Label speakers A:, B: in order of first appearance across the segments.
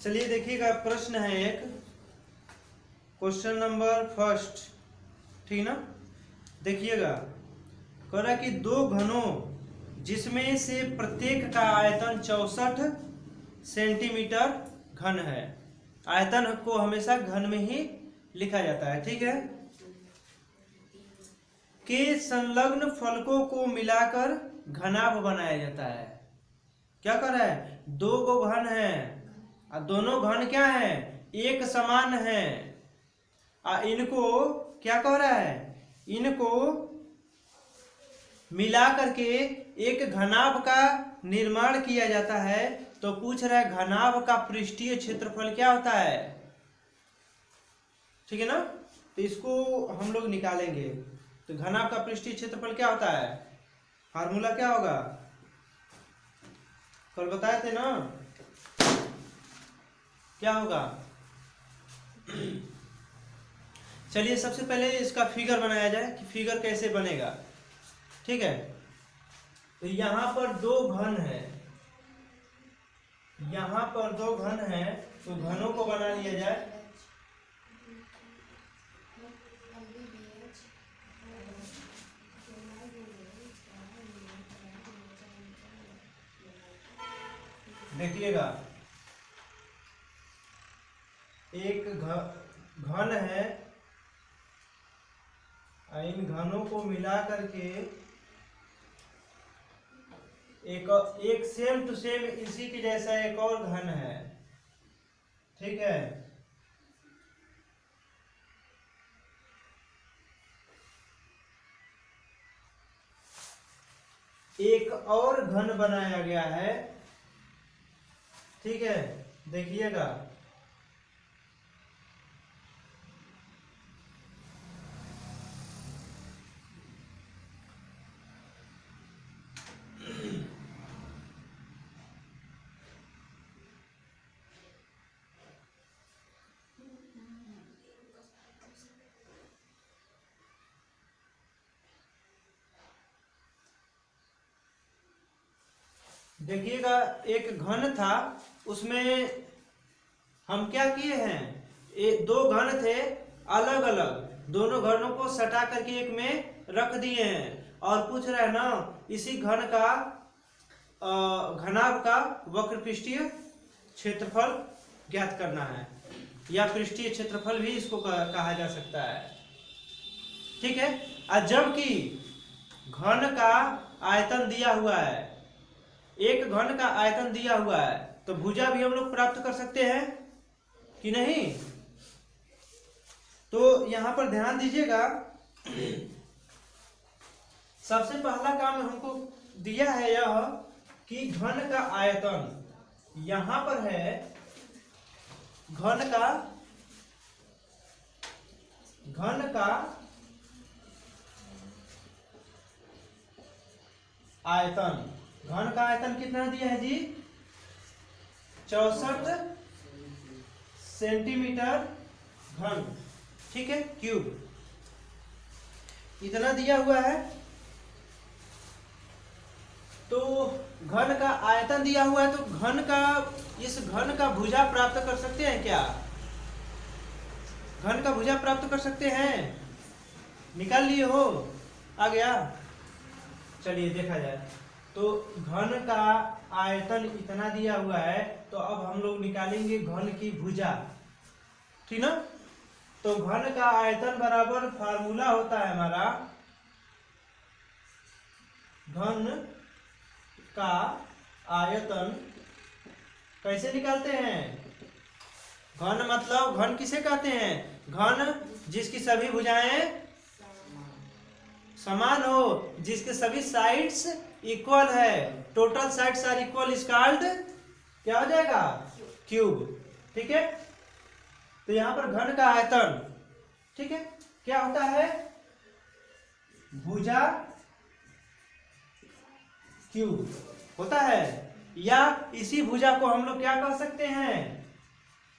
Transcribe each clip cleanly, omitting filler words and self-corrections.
A: चलिए देखिएगा, प्रश्न है एक, क्वेश्चन नंबर फर्स्ट, ठीक ना। देखिएगा, कह रहा कि दो घनों जिसमें से प्रत्येक का आयतन 64 सेंटीमीटर घन है। आयतन को हमेशा घन में ही लिखा जाता है, ठीक है। के संलग्न फलकों को मिलाकर घनाभ बनाया जाता है। क्या कर रहा है, दो गो घन है और दोनों घन क्या है, एक समान है। इनको क्या कह रहा है, इनको मिला करके एक घनाभ का निर्माण किया जाता है। तो पूछ रहा है घनाभ का पृष्ठीय क्षेत्रफल क्या होता है, ठीक है ना। तो इसको हम लोग निकालेंगे। तो घनाभ का पृष्ठीय क्षेत्रफल क्या होता है, फार्मूला क्या होगा, कल बताए थे ना, क्या होगा। चलिए सबसे पहले इसका फिगर बनाया जाए कि फिगर कैसे बनेगा, ठीक है। तो यहां पर दो घन है, यहां पर दो घन है, तो घनों को बना लिया जाए। देखिएगा, एक घन है, इन घनों को मिला करके एक सेम टू सेम इसी के जैसा एक और घन है, ठीक है। एक और घन बनाया गया है, ठीक है। देखिएगा, देखिएगा एक घन था, उसमें हम क्या किए हैं, दो घन थे अलग अलग, दोनों घनों को सटा करके एक में रख दिए हैं। और पूछ रहा है ना, इसी घन का घनाभ का वक्रपृष्ठीय क्षेत्रफल ज्ञात करना है, या पृष्ठीय क्षेत्रफल भी इसको कहा जा सकता है, ठीक है। और जबकि घन का आयतन दिया हुआ है, एक घन का आयतन दिया हुआ है, तो भुजा भी हम लोग प्राप्त कर सकते हैं कि नहीं। तो यहां पर ध्यान दीजिएगा, सबसे पहला काम हमको दिया है यह कि घन का आयतन यहां पर है, घन का आयतन, घन का आयतन कितना दिया है जी, 64 सेंटीमीटर घन, ठीक है, क्यूब इतना दिया हुआ है। तो घन का आयतन दिया हुआ है, तो इस घन का भुजा प्राप्त कर सकते हैं क्या, घन का भुजा प्राप्त कर सकते हैं, निकाल लिए हो, आ गया। चलिए देखा जाए, तो घन का आयतन इतना दिया हुआ है, तो अब हम लोग निकालेंगे घन की भुजा, ठीक ना। तो घन का आयतन बराबर फार्मूला होता है हमारा, घन का आयतन कैसे निकालते हैं, घन मतलब घन किसे कहते हैं, घन जिसकी सभी भुजाएं समान हो, जिसके सभी साइड्स इक्वल है, total sides are equal is called क्या हो जाएगा, क्यूब, ठीक है। तो यहां पर घन का आयतन, ठीक है, क्या होता है, भुजा क्यूब होता है। या इसी भुजा को हम लोग क्या कह सकते हैं,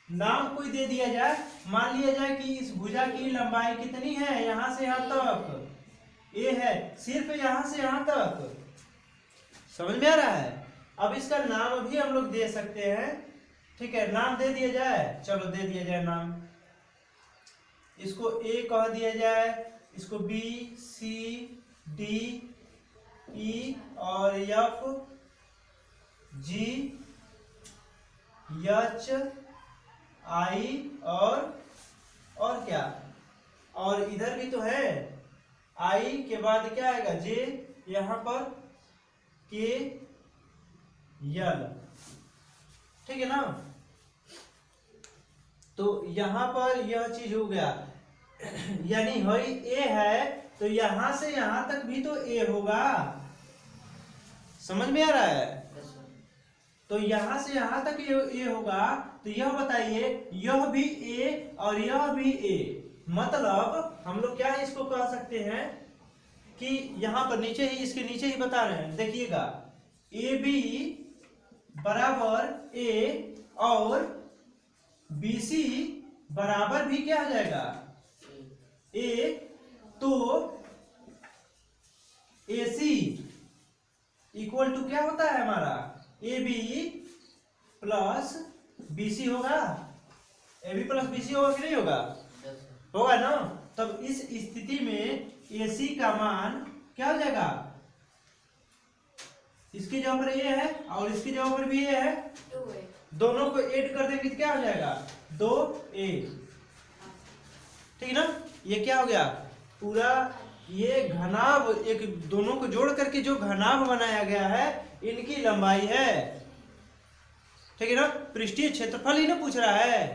A: नाम कोई दे दिया जाए, मान लिया जाए कि इस भुजा की लंबाई कितनी है, यहां से यहां तक ए है, सिर्फ यहां से यहां तक, समझ में आ रहा है। अब इसका नाम भी हम लोग दे सकते हैं, ठीक है, नाम दे दिया जाए, चलो दे दिया जाए नाम। इसको ए कह दिया जाए, इसको बी सी डी ई और एफ जी एच आई और क्या, और इधर भी तो है, आई के बाद क्या आएगा जे, यहाँ पर के यल, ठीक है ना। तो यहां पर यह चीज हो गया, यानी हई ए है तो यहां से यहां तक भी तो ए होगा, समझ में आ रहा है। तो यहां से यहां तक ए होगा, तो यह बताइए यह भी ए और यह भी ए, मतलब हम लोग क्या इसको कह सकते हैं कि यहां पर नीचे ही, इसके नीचे ही बता रहे हैं, देखिएगा ए बी बराबर ए और बी सी बराबर भी क्या हो जाएगा ए, तो ए सी इक्वल टू क्या होता है हमारा A B plus B C होगा, A B plus B C होगा कि नहीं होगा, होगा ना। तब इस स्थिति में ए सी का मान क्या हो जाएगा, इसकी जगह पर ए है और इसकी जगह पर भी ए है, दोनों को ऐड कर देंगे तो क्या हो जाएगा 2a, ठीक ना। ये क्या हो गया पूरा, ये घनाभ, एक दोनों को जोड़ करके जो घनाभ बनाया गया है इनकी लंबाई है, ठीक है ना। पृष्ठीय क्षेत्रफल ही ना पूछ रहा है,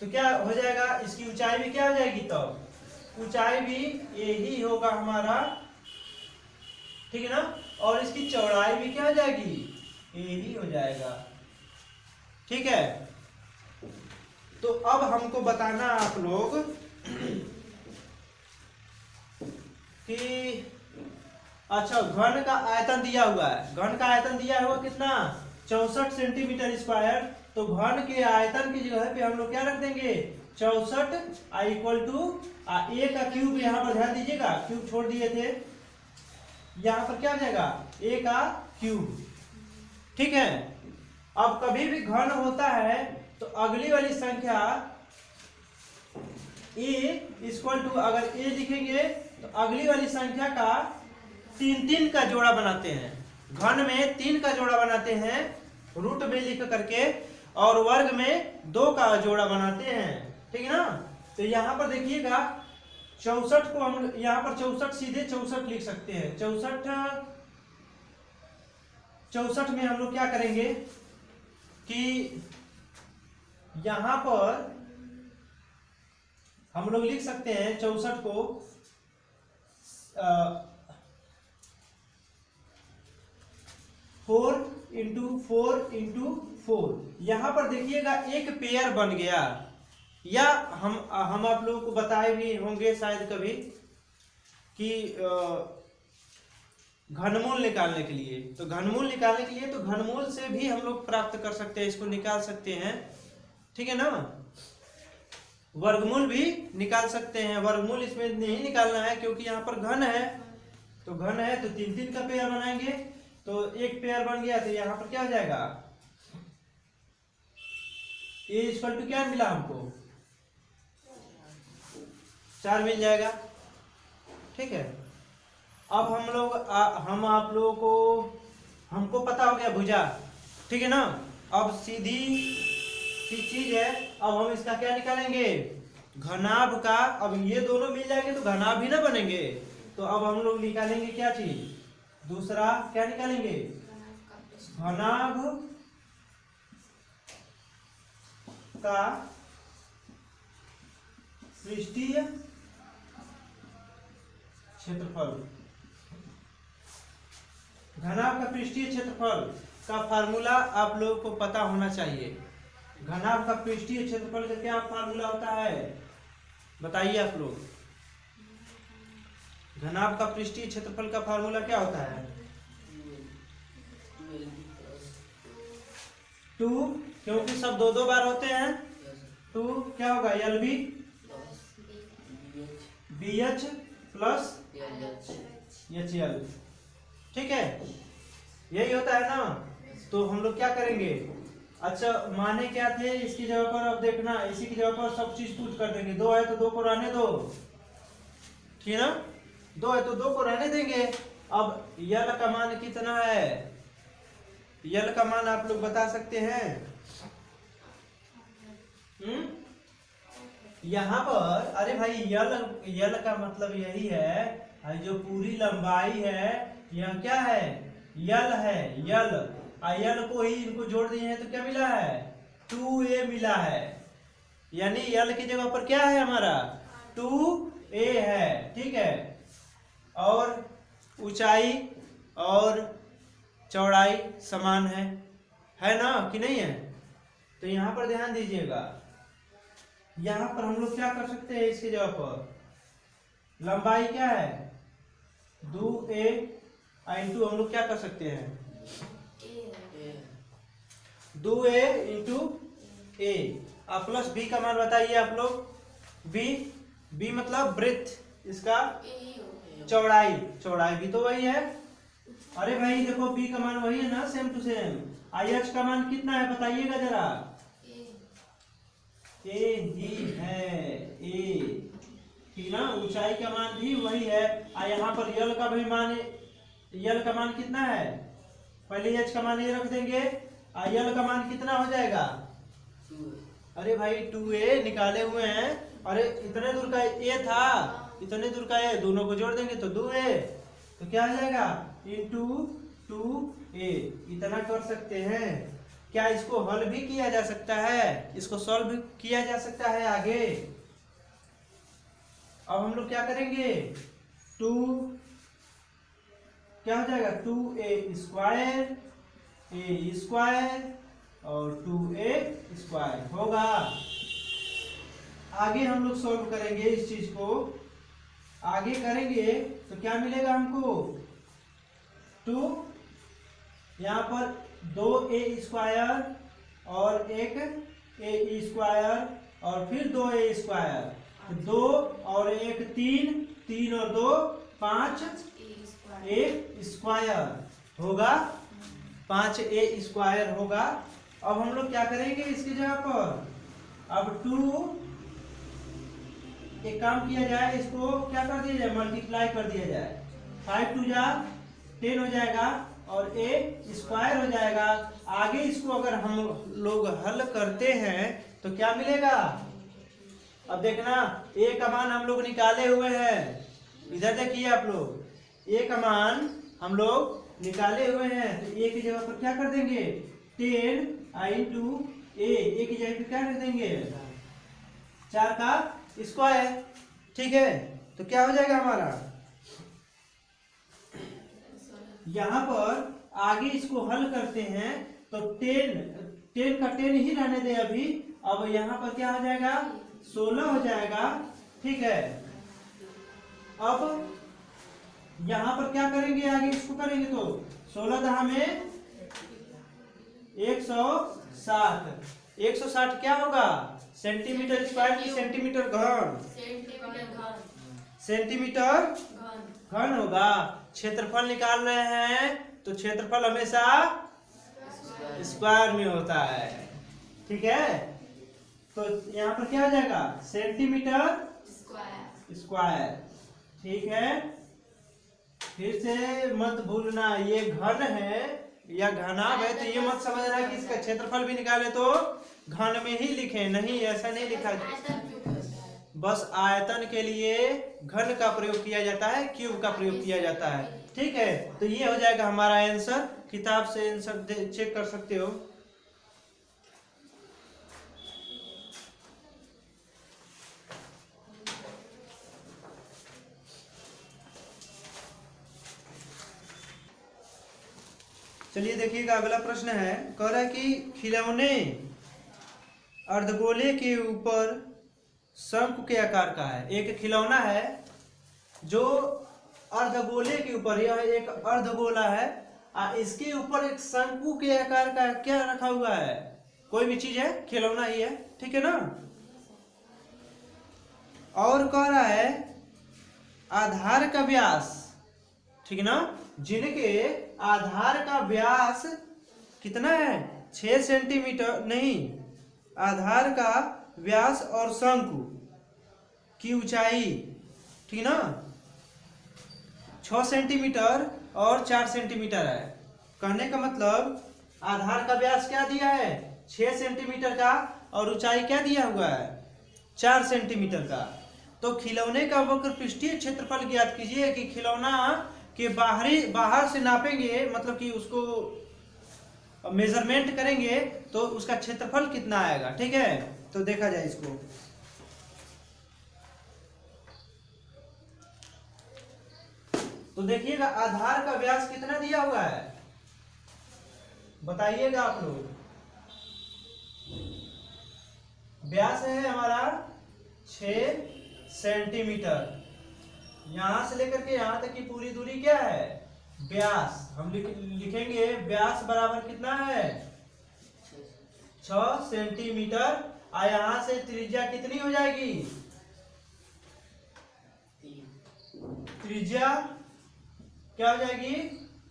A: तो क्या हो जाएगा, इसकी ऊंचाई भी क्या हो जाएगी, तो ऊंचाई भी ए ही होगा हमारा, ठीक है ना, और इसकी चौड़ाई भी क्या हो जाएगी ए ही हो जाएगा, ठीक है। तो अब हमको बताना आप लोग कि अच्छा घन का आयतन दिया हुआ है, घन का आयतन दिया हुआ कितना 64 सेंटीमीटर स्क्वायर, तो घन के आयतन की जगह पे हम लोग क्या रख देंगे 64 इक्वल टू ए का क्यूब, यहाँ पर ध्यान दीजिएगा क्यूब छोड़ दिए थे, यहाँ पर क्या हो जाएगा ए का क्यूब, ठीक है। अब कभी भी घन होता है तो अगली वाली संख्या ए इक्वल टू, अगर ए लिखेंगे तो अगली वाली संख्या का 3 का जोड़ा बनाते हैं, घन में 3 का जोड़ा बनाते हैं रूट में लिख करके, और वर्ग में 2 का जोड़ा बनाते हैं, ठीक है ना। तो यहाँ पर देखिएगा 64 को हम यहाँ पर 64 सीधे 64 लिख सकते हैं, 64 में हम लोग क्या करेंगे कि यहां पर हम लोग लिख सकते हैं 64 को 4 × 4 × 4, यहां पर देखिएगा एक पेयर बन गया, या हम आप लोगों को बताए भी होंगे शायद कभी कि घनमूल निकालने के लिए, तो घनमूल निकालने के लिए तो घनमूल से भी हम लोग प्राप्त कर सकते हैं, इसको निकाल सकते हैं, ठीक है ना। वर्गमूल भी निकाल सकते हैं, वर्गमूल इसमें नहीं निकालना है क्योंकि यहाँ पर घन है, तो घन है तो 3 का पेयर बनाएंगे, तो एक पेयर बन गया, तो यहाँ पर क्या हो जाएगा ए इक्वल टू क्या मिला हमको 4 मिल जाएगा, ठीक है। अब हम लोग हम आप लोगों को, हमको पता हो गया भुजा, ठीक है ना। अब सीधी सी चीज है, अब हम इसका क्या निकालेंगे घनाभ का, अब ये दोनों मिल जाएंगे तो घनाभ ही ना बनेंगे, तो अब हम लोग निकालेंगे क्या चीज, दूसरा क्या निकालेंगे घनाभ का पृष्ठीय क्षेत्रफल, घनाभ का पृष्ठीय क्षेत्रफल का फार्मूला आप लोगों को पता होना चाहिए। घनाभ का पृष्ठीय क्षेत्रफल का क्या फार्मूला होता है बताइए आप लोग, घनाभ का पृष्ठीय क्षेत्रफल का फार्मूला क्या होता है 2, क्योंकि सब 2 बार होते हैं, 2 क्या होगा L B B H plus H L, ठीक है, यही होता है ना। तो हम लोग क्या करेंगे, अच्छा माने क्या थे, इसकी जगह पर अब देखना, इसी की जगह पर सब चीज पुट कर देंगे। 2 है तो 2 को रहने दो, ठीक है ना, 2 है तो 2 को रहने देंगे। अब यल का मान कितना है, यल का मान आप लोग बता सकते हैं? यहाँ पर अरे भाई यल का मतलब यही है, जो पूरी लंबाई है यह क्या है, यल है, यल। यल को ही इनको जोड़ दिए हैं तो क्या मिला है, 2a मिला है। यानी यल की जगह पर क्या है हमारा, 2a है, ठीक है। और ऊंचाई और चौड़ाई समान है ना कि नहीं है? तो यहाँ पर ध्यान दीजिएगा, यहाँ पर हम लोग क्या कर सकते हैं, इसकी जगह पर लंबाई क्या है 2a इंटू हम लोग क्या कर सकते हैं 2a इंटू a। अब प्लस b का मान बताइए आप लोग, b मतलब ब्रेथ, इसका चौड़ाई भी तो वही है। अरे भाई देखो b का मान वही है ना, सेम टू सेम। h का मान कितना है बताइएगा जरा, a ही है, a, ठीक ना। ऊंचाई का मान भी वही है। यहाँ पर यल का भी मान, यल का मान कितना है, पहले h का मान ये रख देंगे, यल का मान कितना हो जाएगा, अरे भाई 2a निकाले हुए हैं। अरे इतने दूर का a था, इतने दूर का a, दोनों को जोड़ देंगे तो 2a, तो क्या हो जाएगा इंटू 2a। इतना कर सकते हैं। क्या इसको हल भी किया जा सकता है, इसको सॉल्व किया जा सकता है आगे। अब हम लोग क्या करेंगे, 2 क्या हो जाएगा 2a स्क्वायर, a स्क्वायर और 2a स्क्वायर होगा। आगे हम लोग सॉल्व करेंगे इस चीज को, आगे करेंगे तो क्या मिलेगा हमको, 2 यहाँ पर 2a स्क्वायर और एक a स्क्वायर और फिर 2a स्क्वायर, 2 और 1 3, 3 और 2 5 a स्क्वायर होगा, 5a स्क्वायर होगा। अब हम लोग क्या करेंगे इसकी जगह पर, अब 2 एक काम किया जाए, इसको क्या कर दिया जाए, मल्टीप्लाई कर दिया जाए, 5 2 जा 10 हो जाएगा और a स्क्वायर हो जाएगा। आगे इसको अगर हम लोग हल करते हैं तो क्या मिलेगा, अब देखना a का मान हम लोग निकाले हुए हैं, इधर देखिए आप लोग, a का मान हम लोग निकाले हुए हैं, तो a की जगह पर क्या कर देंगे 10 इंटू a की जगह पर क्या कर देंगे 4 का स्क्वायर, ठीक है। तो क्या हो जाएगा हमारा, यहाँ पर आगे इसको हल करते हैं तो 10 का 10 ही रहने दे अभी। अब यहाँ पर क्या हो जाएगा 16 हो जाएगा, ठीक है। अब यहाँ पर क्या करेंगे, आगे इसको करेंगे तो 16 दहा में 160, 160 क्या होगा सेंटीमीटर स्क्वायर की सेंटीमीटर घन, सेंटीमीटर घन होगा। क्षेत्रफल निकाल रहे हैं तो क्षेत्रफल हमेशा स्क्वायर में होता है, ठीक है। तो यहाँ पर क्या हो जाएगा सेंटीमीटर स्क्वायर, ठीक है। फिर से मत भूलना, ये घन है या घनाभ है, तो ये मत समझना कि इसका क्षेत्रफल भी निकाले तो घन में ही लिखे, नहीं ऐसा नहीं लिखा। बस आयतन के लिए घन का प्रयोग किया जाता है, क्यूब का प्रयोग किया जाता है, ठीक है। तो ये हो जाएगा हमारा आंसर, किताब से आंसर चेक कर सकते हो। चलिए देखिएगा अगला प्रश्न है, कह रहा है कि खिलौने अर्धगोले के ऊपर शंकु के आकार का है। एक खिलौना है जो अर्धगोले के ऊपर, यह एक अर्धगोला है, इसके ऊपर एक शंकु के आकार का क्या रखा हुआ है, कोई भी चीज है, खिलौना ही है, ठीक है ना। और कह रहा है आधार का व्यास, ठीक है ना, जिनके आधार का व्यास कितना है 6 सेंटीमीटर नहीं, आधार का व्यास और शंकु की ऊंचाई, ठीक ना, 6 सेंटीमीटर और 4 सेंटीमीटर है। कहने का मतलब आधार का व्यास क्या दिया है, 6 सेंटीमीटर का, और ऊंचाई क्या दिया हुआ है, 4 सेंटीमीटर का। तो खिलौने का वक्र पृष्ठीय क्षेत्रफल ज्ञात कीजिए कि खिलौना के बाहर से नापेंगे, मतलब कि उसको मेजरमेंट करेंगे तो उसका क्षेत्रफल कितना आएगा। ठीक है, तो देखा जाए इसको। तो देखिएगा आधार का व्यास कितना दिया हुआ है, बताइएगा आप लोग। व्यास है हमारा 6 सेंटीमीटर, यहां से लेकर के यहां तक की पूरी दूरी क्या है, व्यास। हम लिखेंगे व्यास बराबर कितना है, 6 सेंटीमीटर। और यहां से त्रिज्या कितनी हो जाएगी, त्रिज्या क्या हो जाएगी,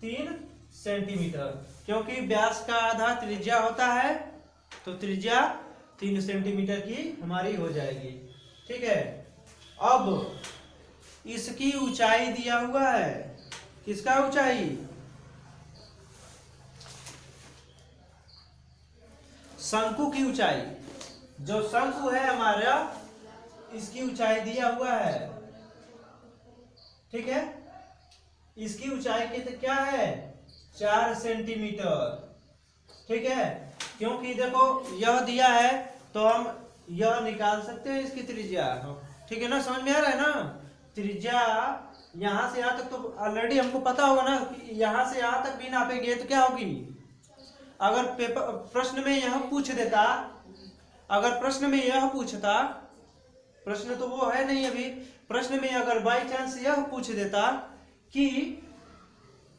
A: 3 सेंटीमीटर, क्योंकि व्यास का आधा त्रिज्या होता है, तो त्रिज्या 3 सेंटीमीटर की हमारी हो जाएगी। ठीक है, अब इसकी ऊंचाई दिया हुआ है, किसका ऊंचाई, शंकु की ऊंचाई। जो शंकु है हमारा, इसकी ऊंचाई दिया हुआ है। ठीक है, इसकी ऊंचाई क्या है, 4 सेंटीमीटर। ठीक है, क्योंकि देखो यह दिया है तो हम यह निकाल सकते हैं इसकी त्रिज्या। ठीक है ना, समझ में आ रहा है ना, त्रिज्या यहां से यहां तक तो ऑलरेडी हमको पता होगा ना कि यहां से यहां तक भी नापेंगे तो क्या होगी। अगर पेपर प्रश्न में यह पूछ देता, अगर प्रश्न में यह पूछता, प्रश्न तो वो है नहीं अभी, प्रश्न में अगर बाई चांस यह पूछ देता कि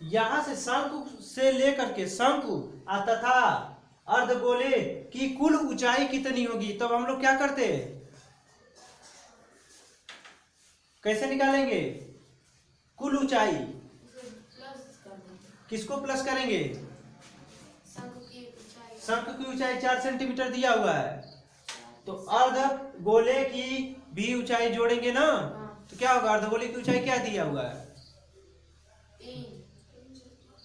A: यहां से शंकु से लेकर के शंकु तथा अर्धगोले की कुल ऊंचाई कितनी होगी, तब हम लोग क्या करते, कैसे निकालेंगे कुल ऊंचाई, किसको प्लस करेंगे, शंकु की ऊंचाई 4 सेंटीमीटर दिया हुआ है, तो अर्ध गोले की भी ऊंचाई जोड़ेंगे ना, तो क्या होगा, अर्धगोले की ऊंचाई क्या दिया हुआ है,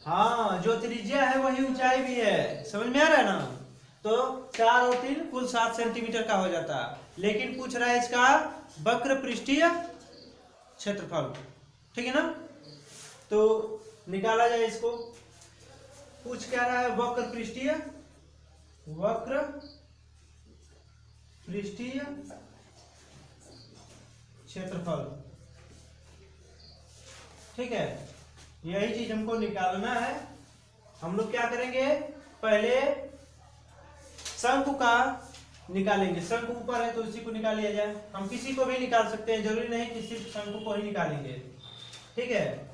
A: हाँ, जो त्रिज्या है वही ऊंचाई भी है। समझ में आ रहा है ना, तो 4 और 3 कुल 7 सेंटीमीटर का हो जाता, लेकिन पूछ रहा है इसका वक्र पृष्ठीय क्षेत्रफल। ठीक है ना, तो निकाला जाए इसको। पूछ क्या रहा है, वक्र पृष्ठीय क्षेत्रफल। ठीक है, यही चीज हमको निकालना है। हम लोग क्या करेंगे, पहले शंकु का निकालेंगे, शंकु ऊपर है तो उसी को निकाल लिया जाए। हम किसी को भी निकाल सकते हैं, जरूरी नहीं कि सिर्फ शंकु को ही निकालेंगे। ठीक है,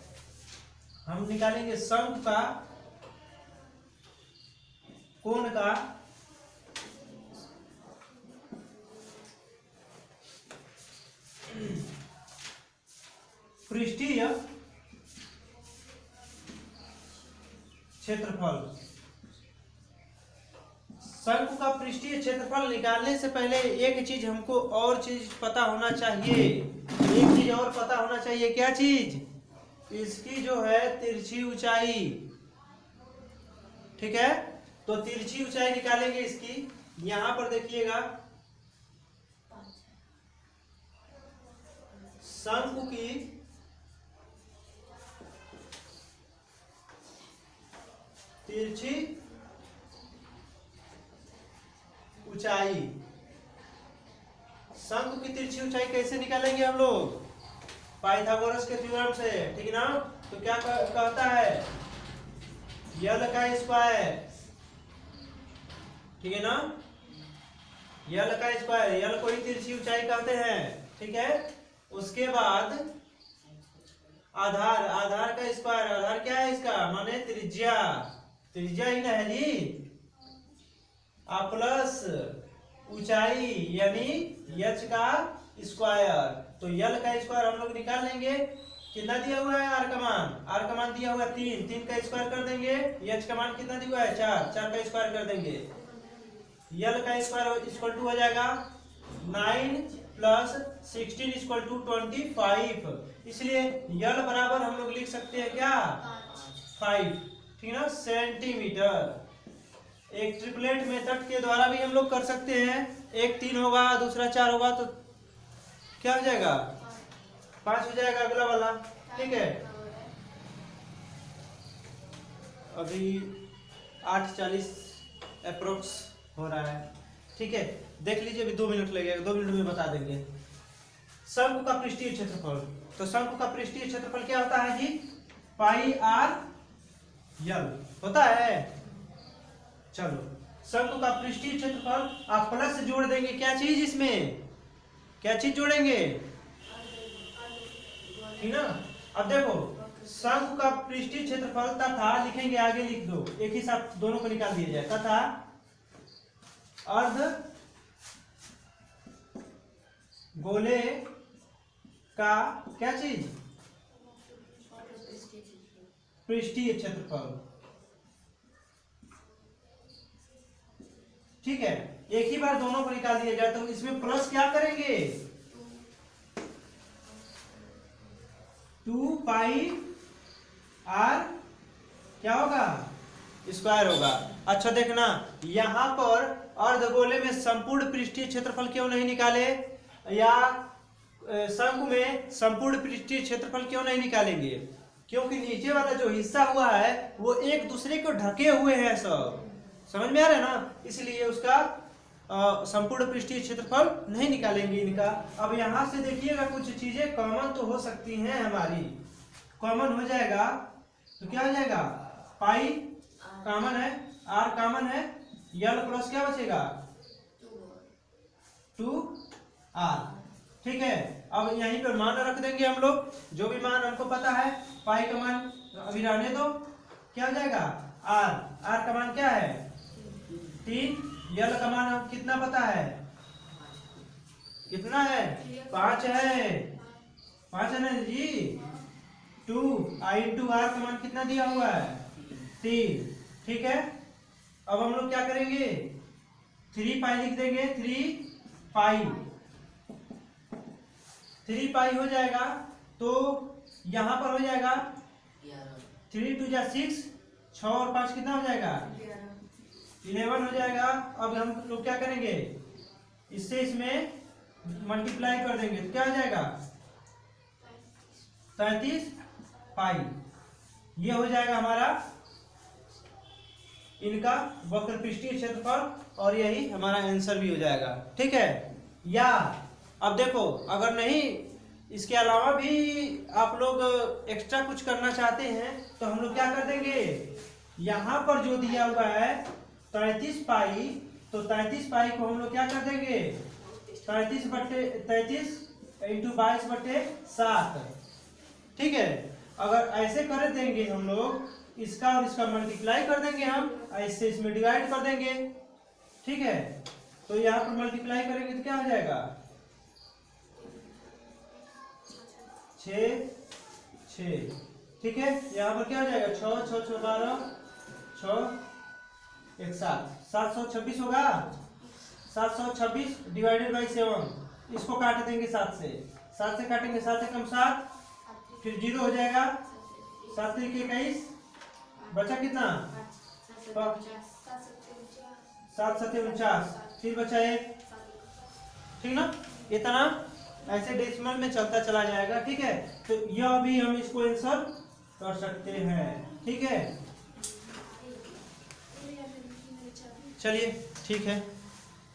A: हम निकालेंगे शंकु का कोण का पृष्ठीय क्षेत्रफल। शंकु का पृष्ठीय क्षेत्रफल निकालने से पहले एक चीज हमको और चीज पता होना चाहिए, एक चीज और पता होना चाहिए। क्या चीज, इसकी जो है तिरछी ऊंचाई। ठीक है, तो तिरछी ऊंचाई निकालेंगे इसकी। यहां पर देखिएगा शंकु की तिरछी ऊंचाई, शंकु की तिरछी ऊंचाई कैसे निकालेंगे हम लोग, पाइथागोरस के थ्योरम से। ठीक है ना, तो क्या कहता है, यल का स्क्वायर। ठीक है ना, यल का स्क्वायर, यल को ही तिरछी ऊंचाई कहते हैं। ठीक है, उसके बाद आधार, आधार का स्क्वायर, आधार क्या है इसका, माने त्रिज्या, त्रिज्या ही ना है जी, प्लस ऊंचाई यानी यच का स्क्वायर। तो यल का स्क्वायर हम लोग निकाल लेंगे, कितना दिया हुआ है आर का मान दिया हुआ है 3, 3 का स्क्वायर कर देंगे, एच का मान कितना दिया हुआ है 4, 4 का स्क्वायर कर देंगे, यल का स्क्वायर इक्वल टू हो जाएगा 9 प्लस 16 इक्वल टू 25। इसलिए यल बराबर हम लोग लिख सकते हैं क्या 5, ठीक है ना, सेंटीमीटर। एक ट्रिपलेट मेथड के द्वारा भी हम लोग कर सकते हैं, एक 3 होगा दूसरा 4 होगा तो क्या हो जाएगा 5 हो जाएगा अगला वाला, ठीक है। अभी 8:40 अप्रोक्स हो रहा है, ठीक है, देख लीजिए, अभी 2 मिनट लगेगा, 2 मिनट में बता देंगे। शंकु का पृष्ठीय क्षेत्रफल, तो शंकु का पृष्ठीय क्षेत्रफल क्या होता है जी, पाई आर यल होता है। चलो शंकु का पृष्ठीय क्षेत्रफल आप प्लस जोड़ देंगे, क्या चीज इसमें, क्या चीज जोड़ेंगे, ठीक ना। अब देखो शंकु का पृष्ठीय क्षेत्रफल तथा लिखेंगे, आगे लिख दो, एक ही साथ दोनों को निकाल दिया जाए, तथा अर्ध गोले का क्या चीज, पृष्ठीय क्षेत्रफल, ठीक है। एक ही बार दोनों को निकाल दिया जाए तो इसमें प्लस क्या करेंगे 2 पाई आर क्या होगा स्क्वायर होगा। अच्छा देखना, यहां पर अर्धगोले में संपूर्ण पृष्ठीय क्षेत्रफल क्यों नहीं निकाले, या शंकु में संपूर्ण पृष्ठीय क्षेत्रफल क्यों नहीं निकालेंगे, क्योंकि नीचे वाला जो हिस्सा हुआ है वो एक दूसरे को ढके हुए हैं, सब समझ में आ रहा है ना, इसलिए उसका संपूर्ण पृष्ठीय क्षेत्रफल नहीं निकालेंगे इनका। अब यहां से देखिएगा कुछ चीजें कॉमन तो हो सकती हैं हमारी, कॉमन हो जाएगा तो क्या हो जाएगा, पाई कॉमन है, आर कॉमन है, यल प्लस क्या बचेगा 2 आर, ठीक है। अब यहीं पर मान रख देंगे हम लोग, जो भी मान हमको पता है, पाई का मान अभी रहने दो, क्या हो जाएगा आर, आर का मान क्या है 3, यल का मान हम कितना पता है, कितना है 5 है, 5 है ना जी, 2 आई इंटू आर का मान कितना दिया हुआ है 3, ठीक है। अब हम लोग क्या करेंगे 3 पाई लिख देंगे, 3 पाई हो जाएगा, तो यहां पर हो जाएगा 3 2 जा 6, 6 और 5 कितना हो जाएगा 11 हो जाएगा। अब हम लोग क्या करेंगे, इससे इसमें मल्टीप्लाई कर देंगे तो क्या हो जाएगा 33 पाई, ये हो जाएगा हमारा इनका वक्र पृष्ठीय क्षेत्रफल, और यही हमारा आंसर भी हो जाएगा, ठीक है। या अब देखो, अगर नहीं इसके अलावा भी आप लोग एक्स्ट्रा कुछ करना चाहते हैं तो हम लोग क्या कर देंगे, यहां पर जो दिया हुआ है 33 पाई, तो 33 पाई को हम लोग क्या कर देंगे 33 इंटू 22/7, ठीक है। अगर ऐसे कर देंगे हम लोग, इसका और इसका मल्टीप्लाई कर देंगे, हम ऐसे इसमें डिवाइड कर देंगे, ठीक है। तो यहाँ पर मल्टीप्लाई करेंगे तो क्या हो जाएगा 6 6, ठीक है। यहाँ पर क्या हो जाएगा 6 6 6 12, 6 1 7, 726 होगा, 726 डिवाइडेड बाई 7, इसको काट देंगे 7 से, 7 से काटेंगे 7 से कम 7, फिर 0 हो जाएगा, 7 3 21, बचा कितना 7 7 49, फिर बचा 1, ठीक ना। इतना ऐसे डेसिमल में चलता चला जाएगा, ठीक है। तो यह भी हम इसको आंसर कर सकते हैं, ठीक है। चलिए ठीक है।